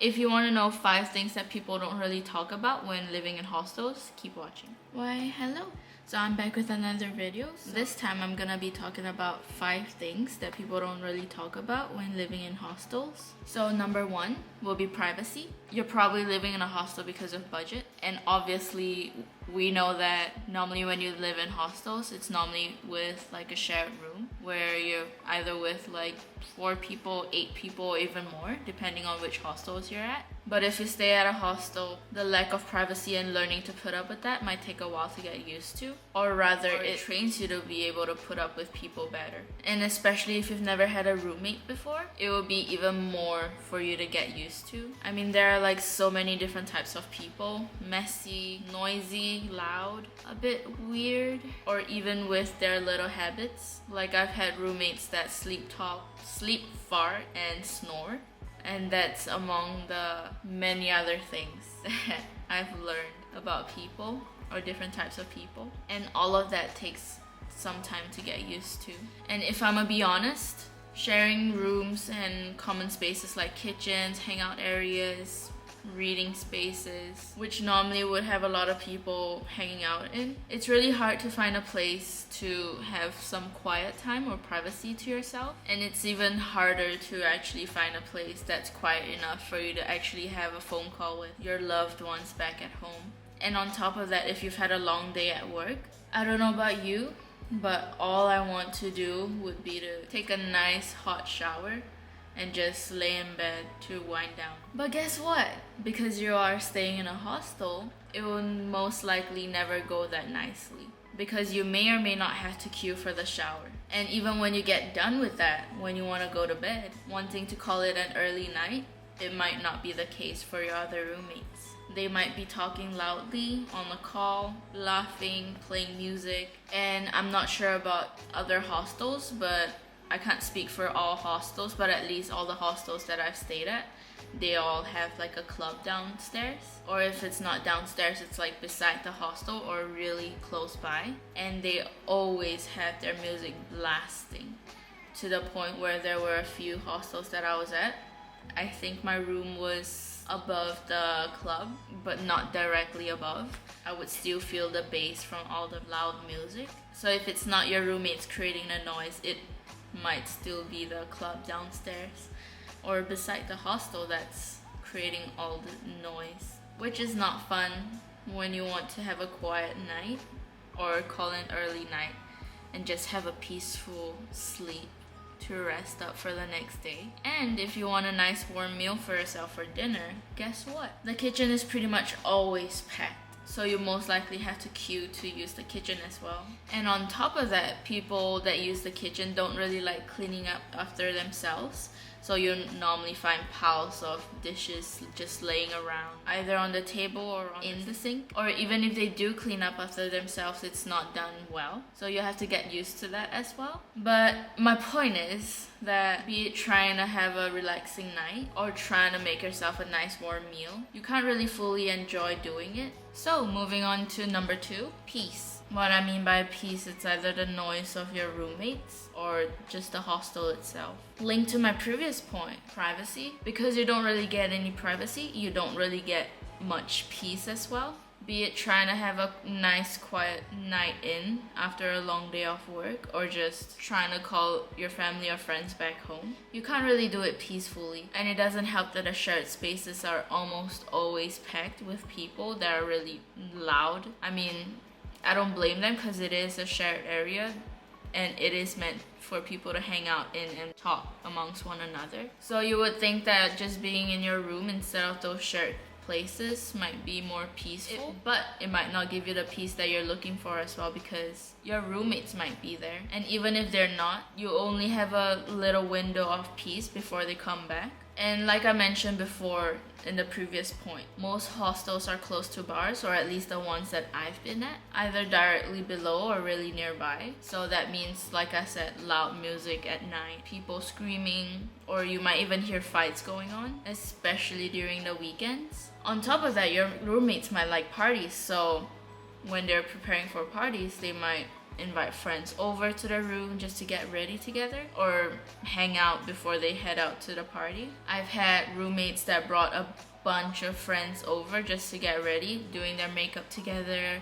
If you want to know 5 things that people don't really talk about when living in hostels, keep watching. Why, hello. So I'm back with another video. This time I'm gonna be talking about 5 things that people don't really talk about when living in hostels. So number 1 will be privacy. You're probably living in a hostel because of budget, and obviously we know that normally when you live in hostels, it's normally with like a shared room where you're either with like 4 people, 8 people, even more, depending on which hostels you're at. But if you stay at a hostel, the lack of privacy and learning to put up with that might take a while to get used to. Or rather, it trains you to be able to put up with people better. And especially if you've never had a roommate before, it will be even more for you to get used to. I mean, there are like so many different types of people. Messy, noisy, loud, a bit weird, or even with their little habits. Like I've had roommates that sleep talk, sleep, fart, and snore. And that's among the many other things that I've learned about people or different types of people. And all of that takes some time to get used to. And if I'm gonna be honest, sharing rooms and common spaces like kitchens, hangout areas, reading spaces, which normally would have a lot of people hanging out in, it's really hard to find a place to have some quiet time or privacy to yourself. And it's even harder to actually find a place that's quiet enough for you to actually have a phone call with your loved ones back at home. And on top of that, if you've had a long day at work, I don't know about you, but all I want to do would be to take a nice hot shower and just lay in bed to wind down. But guess what? Because you are staying in a hostel, it will most likely never go that nicely, because you may or may not have to queue for the shower. And even when you get done with that, when you want to go to bed, wanting to call it an early night, it might not be the case for your other roommates. They might be talking loudly on the call, laughing, playing music. And I'm not sure about other hostels, but I can't speak for all hostels, but at least all the hostels that I've stayed at, they all have like a club downstairs. Or if it's not downstairs, it's like beside the hostel or really close by. And they always have their music blasting, to the point where there were a few hostels that I was at. I think my room was above the club, but not directly above. I would still feel the bass from all the loud music. So if it's not your roommates creating the noise, it might still be the club downstairs or beside the hostel that's creating all the noise, which is not fun when you want to have a quiet night or call an early night and just have a peaceful sleep to rest up for the next day. And if you want a nice warm meal for yourself for dinner, guess what? The kitchen is pretty much always packed. So you most likely have to queue to use the kitchen as well. And on top of that, people that use the kitchen don't really like cleaning up after themselves. So you normally find piles of dishes just laying around, either on the table or in the sink. Or even if they do clean up after themselves, it's not done well. So you have to get used to that as well. But my point is that, be it trying to have a relaxing night or trying to make yourself a nice warm meal, you can't really fully enjoy doing it. So moving on to number 2, peace. What I mean by peace, it's either the noise of your roommates or just the hostel itself. Linked to my previous point, privacy. Because you don't really get any privacy, you don't really get much peace as well. Be it trying to have a nice quiet night in after a long day of work, or just trying to call your family or friends back home. You can't really do it peacefully. And it doesn't help that the shared spaces are almost always packed with people that are really loud. I mean, I don't blame them, because it is a shared area and it is meant for people to hang out in and talk amongst one another. So you would think that just being in your room instead of those shared places might be more peaceful, but it might not give you the peace that you're looking for as well, because your roommates might be there. And even if they're not, you only have a little window of peace before they come back. And like I mentioned before in the previous point, most hostels are close to bars, or at least the ones that I've been at, either directly below or really nearby. So that means, like I said, loud music at night, people screaming, or you might even hear fights going on, especially during the weekends. On top of that, your roommates might like parties, so when they're preparing for parties, they might invite friends over to their room just to get ready together or hang out before they head out to the party. I've had roommates that brought a bunch of friends over just to get ready, doing their makeup together,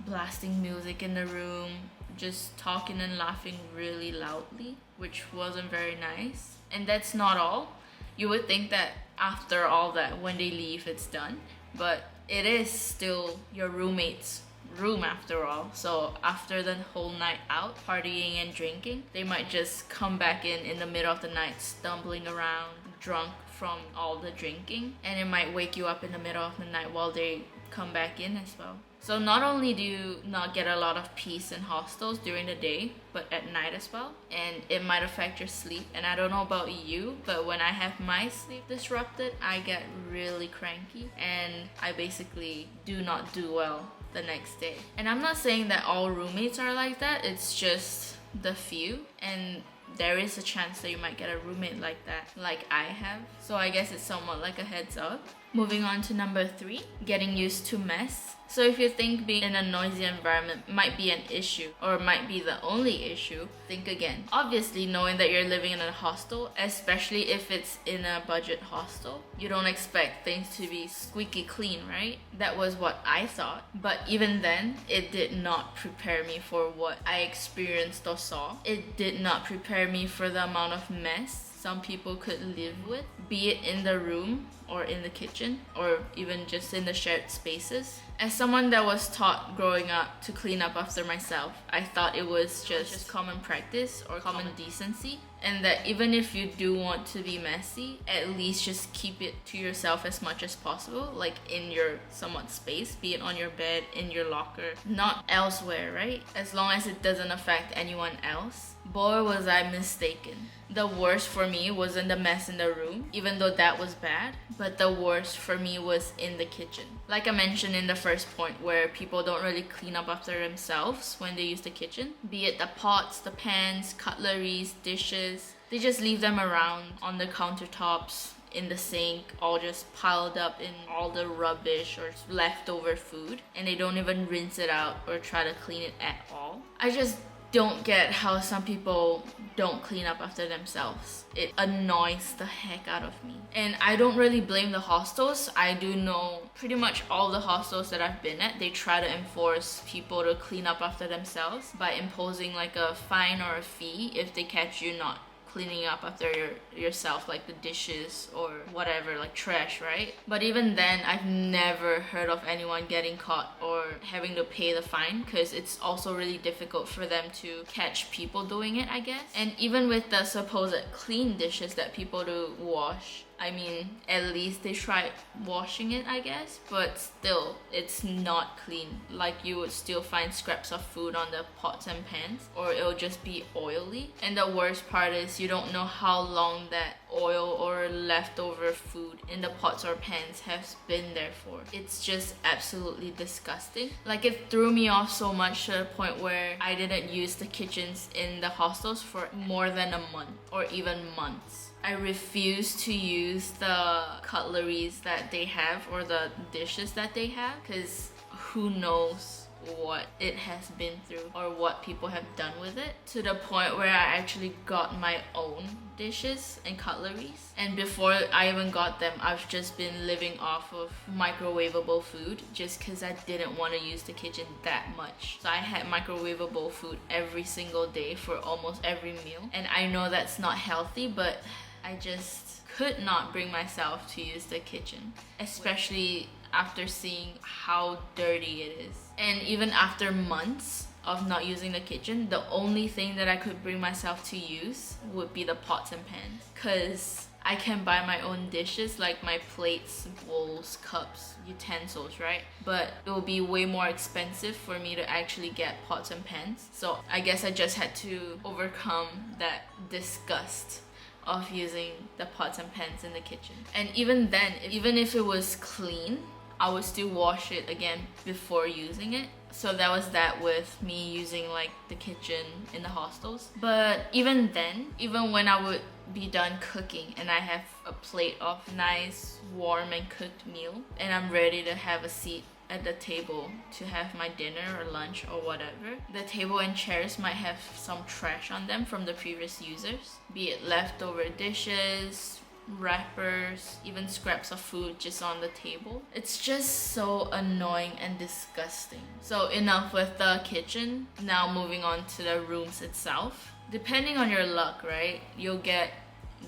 blasting music in the room, just talking and laughing really loudly, which wasn't very nice. And that's not all. You would think that after all that, when they leave, it's done, but it is still your roommate's room after all. So after the whole night out partying and drinking, they might just come back in the middle of the night, stumbling around, drunk from all the drinking, and it might wake you up in the middle of the night while they come back in as well. So not only do you not get a lot of peace in hostels during the day, but at night as well, and it might affect your sleep. And I don't know about you, but when I have my sleep disrupted, I get really cranky and I basically do not do well the next day. And I'm not saying that all roommates are like that, it's just the few, and there is a chance that you might get a roommate like that, like I have. So I guess it's somewhat like a heads up. Moving on to number 3, getting used to mess. So if you think being in a noisy environment might be an issue or might be the only issue, think again. Obviously, knowing that you're living in a hostel, especially if it's in a budget hostel, you don't expect things to be squeaky clean, right? That was what I thought. But even then, it did not prepare me for what I experienced or saw. It did not prepare me for the amount of mess some people could live with, be it in the room or in the kitchen or even just in the shared spaces. As someone that was taught growing up to clean up after myself, I thought it was just common practice or common decency, and that even if you do want to be messy, at least just keep it to yourself as much as possible, like in your somewhat space, be it on your bed, in your locker, not elsewhere, right? As long as it doesn't affect anyone else. Boy, was I mistaken. The worst for me wasn't the mess in the room, even though that was bad, but the worst for me was in the kitchen. Like I mentioned in the first point, where people don't really clean up after themselves when they use the kitchen, be it the pots, the pans, cutleries, dishes, they just leave them around on the countertops, in the sink, all just piled up in all the rubbish or leftover food, and they don't even rinse it out or try to clean it at all. I just don't get how some people don't clean up after themselves. It annoys the heck out of me. And I don't really blame the hostels. I do know pretty much all the hostels that I've been at, they try to enforce people to clean up after themselves by imposing like a fine or a fee if they catch you not cleaning up after yourself, like the dishes or whatever, like trash, right? But even then, I've never heard of anyone getting caught or having to pay the fine, because it's also really difficult for them to catch people doing it, I guess. And even with the supposed clean dishes that people do wash, I mean, at least they try washing it, I guess, but still, it's not clean. Like, you would still find scraps of food on the pots and pans, or it'll just be oily. And the worst part is you don't know how long that oil or leftover food in the pots or pans has been there for. It's just absolutely disgusting. Like, it threw me off so much to the point where I didn't use the kitchens in the hostels for more than a month or even months. I refuse to use the cutleries that they have or the dishes that they have, because who knows what it has been through or what people have done with it, to the point where I actually got my own dishes and cutleries. And before I even got them, I've just been living off of microwavable food just because I didn't want to use the kitchen that much. So I had microwavable food every single day for almost every meal. And I know that's not healthy, but I just could not bring myself to use the kitchen, especially after seeing how dirty it is. And even after months of not using the kitchen, the only thing that I could bring myself to use would be the pots and pans, because I can buy my own dishes, like my plates, bowls, cups, utensils, right? But it will be way more expensive for me to actually get pots and pans. So I guess I just had to overcome that disgust of using the pots and pans in the kitchen. And even then, even if it was clean, I would still wash it again before using it. So that was that with me using like the kitchen in the hostels. But even then, even when I would be done cooking and I have a plate of nice warm and cooked meal and I'm ready to have a seat at the table to have my dinner or lunch or whatever, the table and chairs might have some trash on them from the previous users, be it leftover dishes, wrappers, even scraps of food just on the table. It's just so annoying and disgusting. So enough with the kitchen. Now moving on to the rooms itself. Depending on your luck, right, you'll get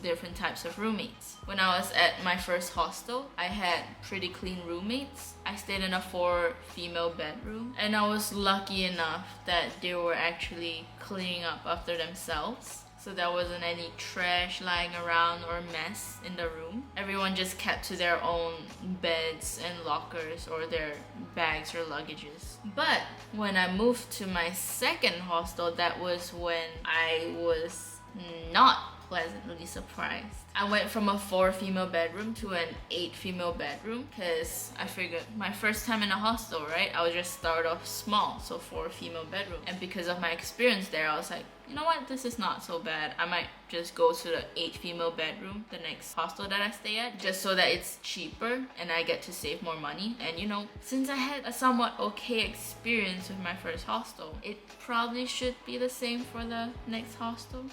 different types of roommates. When I was at my first hostel, I had pretty clean roommates. I stayed in a 4 female bedroom, and I was lucky enough that they were actually cleaning up after themselves. So there wasn't any trash lying around or mess in the room. Everyone just kept to their own beds and lockers or their bags or luggages. But when I moved to my second hostel, that was when I was not pleasantly surprised. I went from a 4 female bedroom to an 8 female bedroom because I figured my first time in a hostel, right? I would just start off small, so 4 female bedroom. And because of my experience there, I was like, you know what, this is not so bad. I might just go to the 8 female bedroom, the next hostel that I stay at, just so that it's cheaper and I get to save more money. And you know, since I had a somewhat okay experience with my first hostel, it probably should be the same for the next hostel.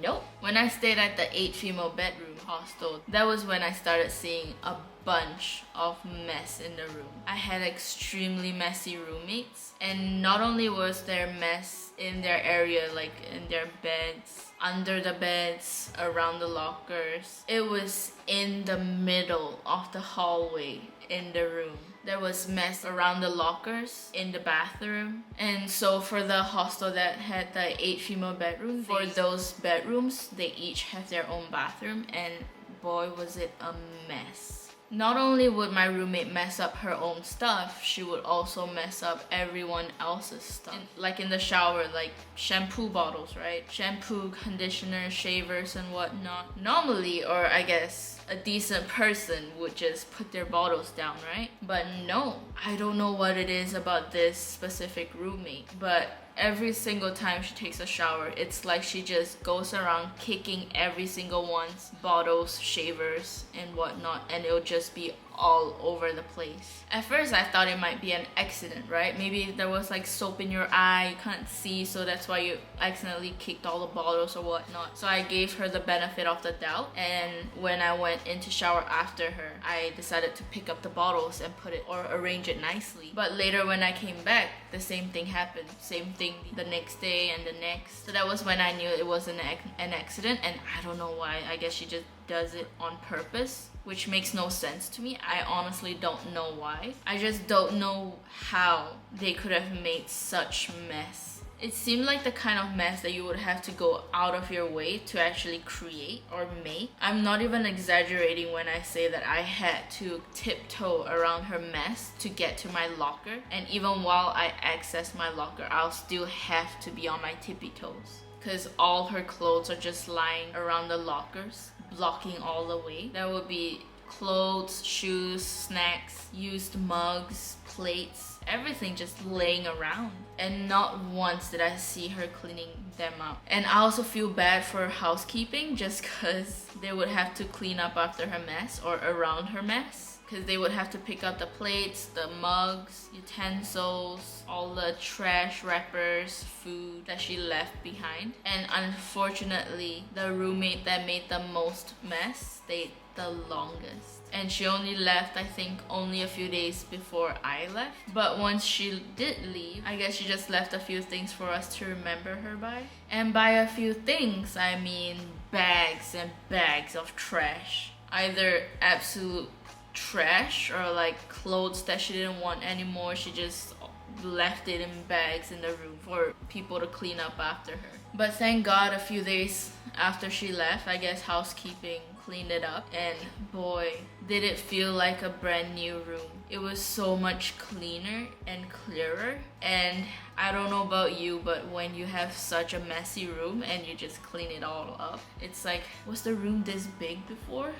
Nope. When I stayed at the 8 female bedroom hostel, that was when I started seeing a bunch of mess in the room. I had extremely messy roommates, and not only was there mess in their area, like in their beds, under the beds, around the lockers, it was in the middle of the hallway in the room. There was mess around the lockers, in the bathroom. And so for the hostel that had the 8 female bedrooms, for those bedrooms, they each have their own bathroom, and boy was it a mess. Not only would my roommate mess up her own stuff, she would also mess up everyone else's stuff. Like in the shower, like shampoo bottles, right? Shampoo, conditioner, shavers and whatnot. Normally, or I guess a decent person would just put their bottles down, right? But no, I don't know what it is about this specific roommate, but every single time she takes a shower, it's like she just goes around kicking every single one's bottles, shavers, and whatnot, and it'll just be all over the place. At first, I thought it might be an accident, right? Maybe there was like soap in your eye, you can't see, so that's why you accidentally kicked all the bottles or whatnot. So I gave her the benefit of the doubt, and when I went into shower after her, I decided to pick up the bottles and put it or arrange it nicely. But later when I came back, the same thing happened. Same thing the next day and the next. So that was when I knew it was an accident, and I don't know why. I guess she just does it on purpose, which makes no sense to me. I honestly don't know why. I just don't know how they could have made such mess. It seemed like the kind of mess that you would have to go out of your way to actually create or make. I'm not even exaggerating when I say that I had to tiptoe around her mess to get to my locker. And even while I access my locker, I'll still have to be on my tippy toes, because all her clothes are just lying around the lockers, blocking all the way. There would be clothes, shoes, snacks, used mugs, plates, everything just laying around. And not once did I see her cleaning them up. And I also feel bad for housekeeping, just because they would have to clean up after her mess or around her mess. Because they would have to pick up the plates, the mugs, utensils, all the trash, wrappers, food that she left behind. And unfortunately, the roommate that made the most mess stayed the longest. And she only left, I think, only a few days before I left. But once she did leave, I guess she just left a few things for us to remember her by. And by a few things, I mean bags and bags of trash. Either absolute trash or like clothes that she didn't want anymore. She just left it in bags in the room for people to clean up after her. But thank God, a few days after she left, I guess housekeeping cleaned it up, and boy, did it feel like a brand new room. It was so much cleaner and clearer. And I don't know about you, but when you have such a messy room and you just clean it all up, it's like, was the room this big before?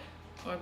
Or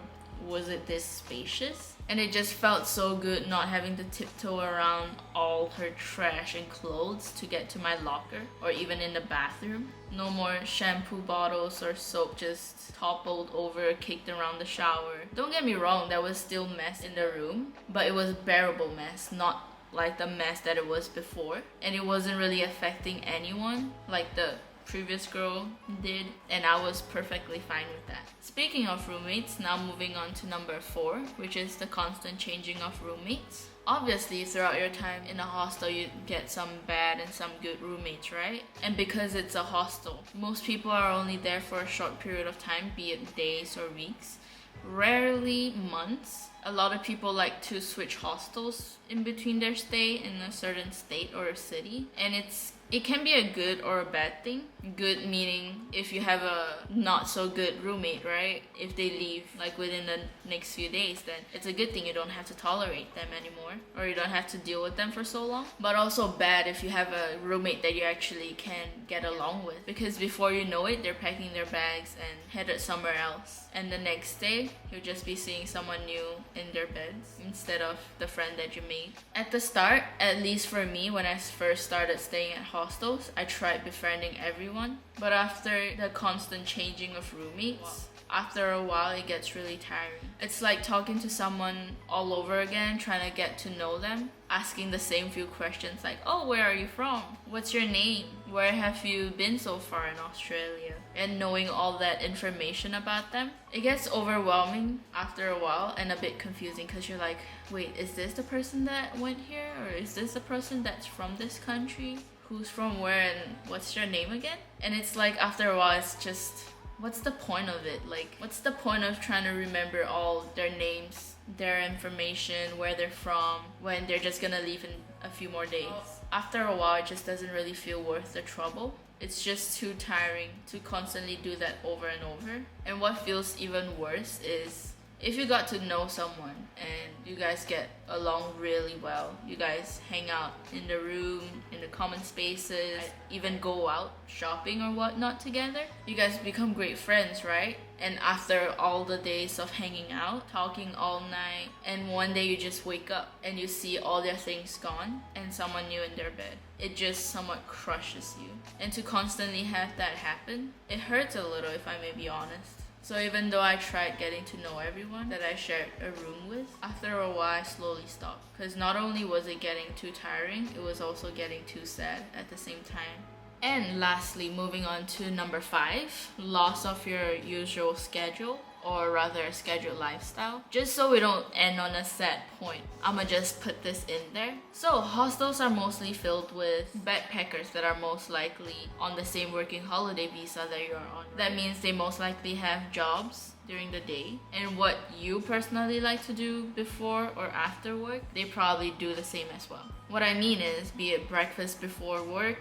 was it this spacious? And it just felt so good not having to tiptoe around all her trash and clothes to get to my locker or even in the bathroom. No more shampoo bottles or soap just toppled over, kicked around the shower. Don't get me wrong, there was still mess in the room, but it was bearable mess, not like the mess that it was before. And it wasn't really affecting anyone like the previous girl did, and I was perfectly fine with that. Speaking of roommates, now moving on to number 4, which is the constant changing of roommates. Obviously, throughout your time in a hostel, you get some bad and some good roommates, right? And because it's a hostel, most people are only there for a short period of time, be it days or weeks, rarely months. A lot of people like to switch hostels in between their stay in a certain state or a city, and it can be a good or a bad thing. Good meaning if you have a not so good roommate, right? If they leave like within the next few days, then it's a good thing. You don't have to tolerate them anymore, or you don't have to deal with them for so long. But also bad if you have a roommate that you actually can get along with, because before you know it, they're packing their bags and headed somewhere else. And the next day, you'll just be seeing someone new in their beds instead of the friend that you made. At the start, at least for me, when I first started staying at hostels, I tried befriending everyone. But after the constant changing of roommates, after a while it gets really tiring. It's like talking to someone all over again, trying to get to know them, asking the same few questions like, oh, where are you from? What's your name? Where have you been so far in Australia? And knowing all that information about them. It gets overwhelming after a while and a bit confusing, because you're like, wait, is this the person that went here? Or is this the person that's from this country? Who's from where and what's your name again? And it's like after a while it's just, what's the point of it? Like, what's the point of trying to remember all their names, their information, where they're from, when they're just gonna leave in a few more days? After a while, it just doesn't really feel worth the trouble. It's just too tiring to constantly do that over and over. And what feels even worse is if you got to know someone and you guys get along really well, you guys hang out in the room, in the common spaces, even go out shopping or whatnot together, you guys become great friends, right? And after all the days of hanging out, talking all night, and one day you just wake up and you see all their things gone and someone new in their bed, it just somewhat crushes you. And to constantly have that happen, it hurts a little, if I may be honest. So even though I tried getting to know everyone that I shared a room with, after a while I slowly stopped. Because not only was it getting too tiring, it was also getting too sad at the same time. And lastly, moving on to number 5, loss of your usual schedule, or rather a scheduled lifestyle. Just so we don't end on a sad point, I'ma just put this in there. So hostels are mostly filled with backpackers that are most likely on the same working holiday visa that you're on. That means they most likely have jobs during the day, and what you personally like to do before or after work, they probably do the same as well. What I mean is, be it breakfast before work,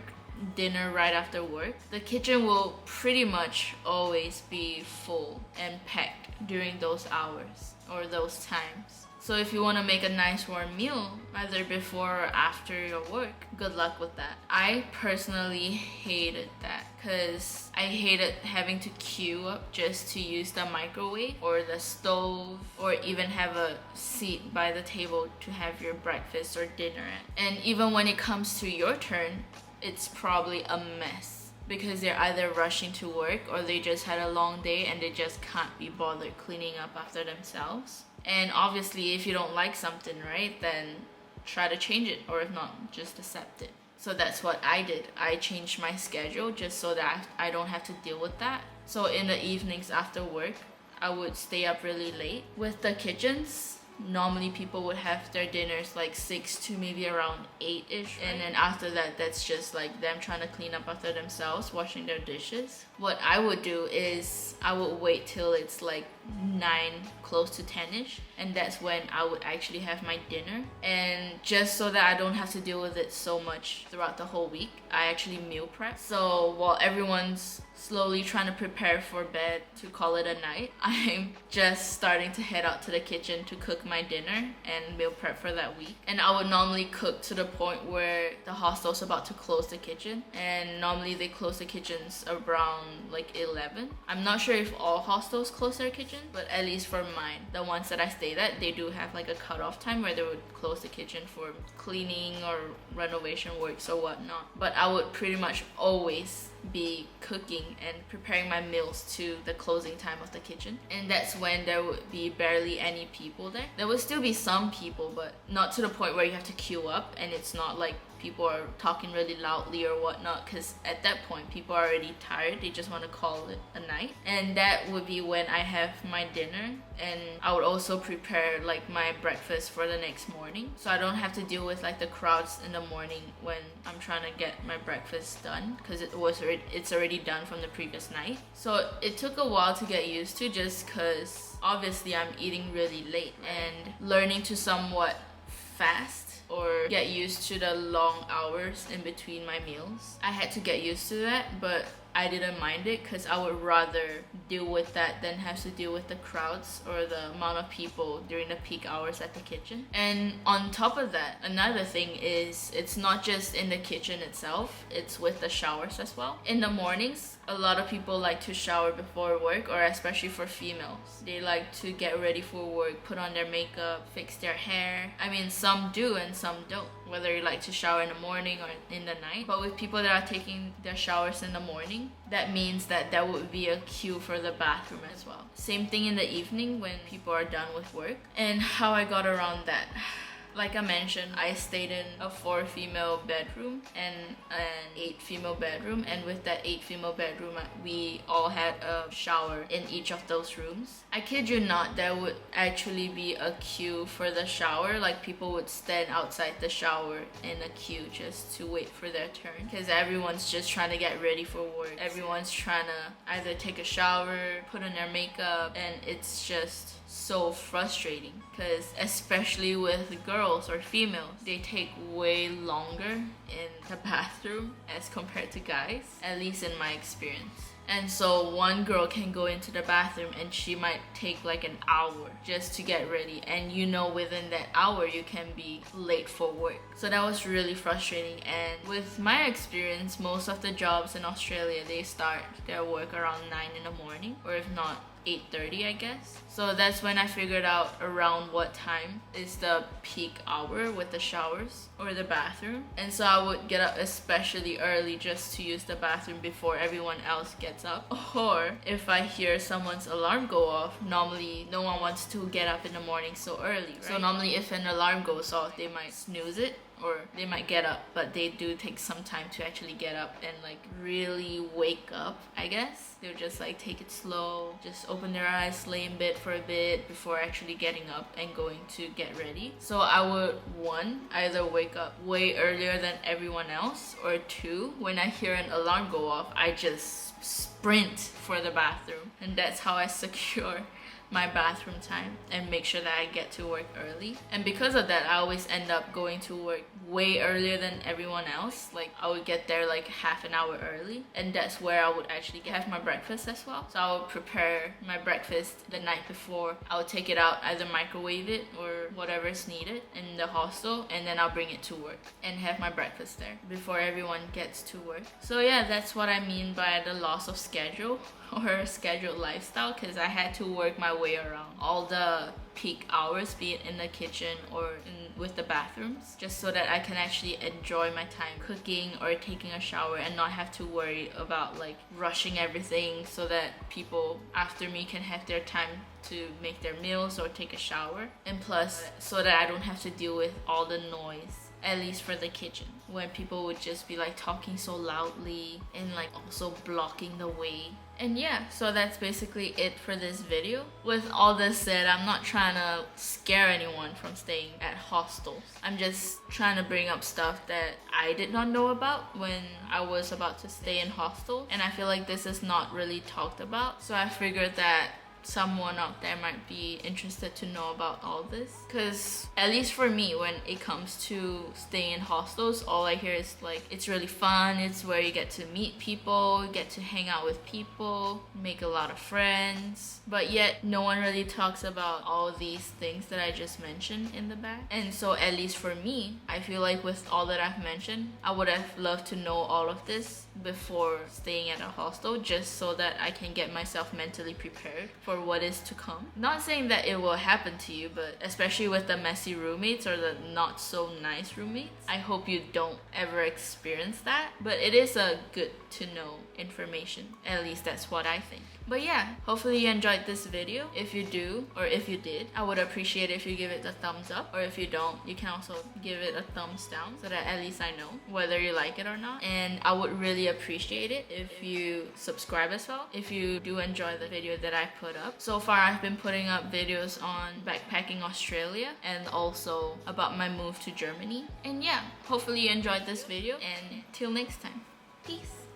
dinner right after work, the kitchen will pretty much always be full and packed during those hours or those times. So if you want to make a nice warm meal either before or after your work, good luck with that. I personally hated that, because I hated having to queue up just to use the microwave or the stove, or even have a seat by the table to have your breakfast or dinner at. And even when it comes to your turn, it's probably a mess, because they're either rushing to work or they just had a long day and they just can't be bothered cleaning up after themselves. And obviously if you don't like something, right, then try to change it, or if not, just accept it. So that's what I did. I changed my schedule just so that I don't have to deal with that. So in the evenings after work, I would stay up really late. With the kitchens, normally people would have their dinners like 6 to maybe around 8-ish, right? And then after that, that's just like them trying to clean up after themselves, washing their dishes. What I would do is I would wait till it's like 9, close to 10-ish, and that's when I would actually have my dinner. And just so that I don't have to deal with it so much throughout the whole week, I actually meal prep. So while everyone's slowly trying to prepare for bed to call it a night, I'm just starting to head out to the kitchen to cook my dinner and meal prep for that week. And I would normally cook to the point where the hostel's about to close the kitchen, and normally they close the kitchens around like 11. I'm not sure if all hostels close their kitchens, kitchen, but at least for mine, the ones that I stayed at, they do have like a cutoff time where they would close the kitchen for cleaning or renovation works or whatnot. But I would pretty much always be cooking and preparing my meals to the closing time of the kitchen, and that's when there would be barely any people there. There would still be some people, but not to the point where you have to queue up, and it's not like people are talking really loudly or whatnot, because at that point people are already tired, they just want to call it a night. And that would be when I have my dinner, and I would also prepare like my breakfast for the next morning, so I don't have to deal with like the crowds in the morning when I'm trying to get my breakfast done, because it's already done from the previous night. So it took a while to get used to, just because obviously I'm eating really late, and learning to somewhat fast or get used to the long hours in between my meals. I had to get used to that, but I didn't mind it, because I would rather deal with that than have to deal with the crowds or the amount of people during the peak hours at the kitchen. And on top of that, another thing is it's not just in the kitchen itself, it's with the showers as well. In the mornings, a lot of people like to shower before work, or especially for females. They like to get ready for work, put on their makeup, fix their hair. I mean, some do and some don't, whether you like to shower in the morning or in the night. But with people that are taking their showers in the morning, that means that there would be a queue for the bathroom as well. Same thing in the evening when people are done with work. And how I got around that, like I mentioned, I stayed in a 4 female bedroom and an 8 female bedroom, and with that 8 female bedroom, we all had a shower in each of those rooms. I kid you not, there would actually be a queue for the shower. Like, people would stand outside the shower in a queue just to wait for their turn, because everyone's just trying to get ready for work. Everyone's trying to either take a shower, put on their makeup, and it's just so frustrating, because especially with girls or females, they take way longer in the bathroom as compared to guys, at least in my experience. And so one girl can go into the bathroom and she might take like an hour just to get ready, and you know within that hour you can be late for work. So that was really frustrating. And with my experience, most of the jobs in Australia, they start their work around 9 in the morning, or if not 8:30, I guess. So that's when I figured out around what time is the peak hour with the showers or the bathroom. And so I would get up especially early just to use the bathroom before everyone else gets up. Or if I hear someone's alarm go off, normally no one wants to get up in the morning so early, right? So normally if an alarm goes off, they might snooze it, or they might get up, but they do take some time to actually get up and like really wake up, I guess. They'll just like take it slow, just open their eyes, lay in bed for a bit before actually getting up and going to get ready. So I would, 1, either wake up way earlier than everyone else, or 2, when I hear an alarm go off, I just sprint for the bathroom. And that's how I secure my bathroom time and make sure that I get to work early. And because of that, I always end up going to work way earlier than everyone else. Like, I would get there like half an hour early, and that's where I would actually have my breakfast as well. So I would prepare my breakfast the night before. I would take it out, either microwave it or whatever is needed in the hostel, and then I'll bring it to work and have my breakfast there before everyone gets to work. So yeah, that's what I mean by the loss of schedule or scheduled lifestyle, because I had to work my way around all the peak hours, be it in the kitchen or with the bathrooms, just so that I can actually enjoy my time cooking or taking a shower and not have to worry about like rushing everything, so that people after me can have their time to make their meals or take a shower. And plus, so that I don't have to deal with all the noise, at least for the kitchen, when people would just be like talking so loudly and like also blocking the way. And yeah, so that's basically it for this video. With all this said, I'm not trying to scare anyone from staying at hostels. I'm just trying to bring up stuff that I did not know about when I was about to stay in hostels, and I feel like this is not really talked about. So I figured that someone out there might be interested to know about all this, because at least for me, when it comes to staying in hostels, all I hear is like, it's really fun, it's where you get to meet people, get to hang out with people, make a lot of friends, but yet no one really talks about all these things that I just mentioned in the back. And so at least for me, I feel like with all that I've mentioned, I would have loved to know all of this before staying at a hostel, just so that I can get myself mentally prepared for for what is to come. Not saying that it will happen to you, but especially with the messy roommates or the not so nice roommates, I hope you don't ever experience that. But it is a good to know information. At least that's what I think. But yeah, hopefully you enjoyed this video. If you do, or if you did, I would appreciate it if you give it a thumbs up. Or if you don't, you can also give it a thumbs down so that at least I know whether you like it or not. And I would really appreciate it if you subscribe as well, if you do enjoy the video that I put up. So far, I've been putting up videos on backpacking Australia and also about my move to Germany. And yeah, hopefully you enjoyed this video, and till next time, peace.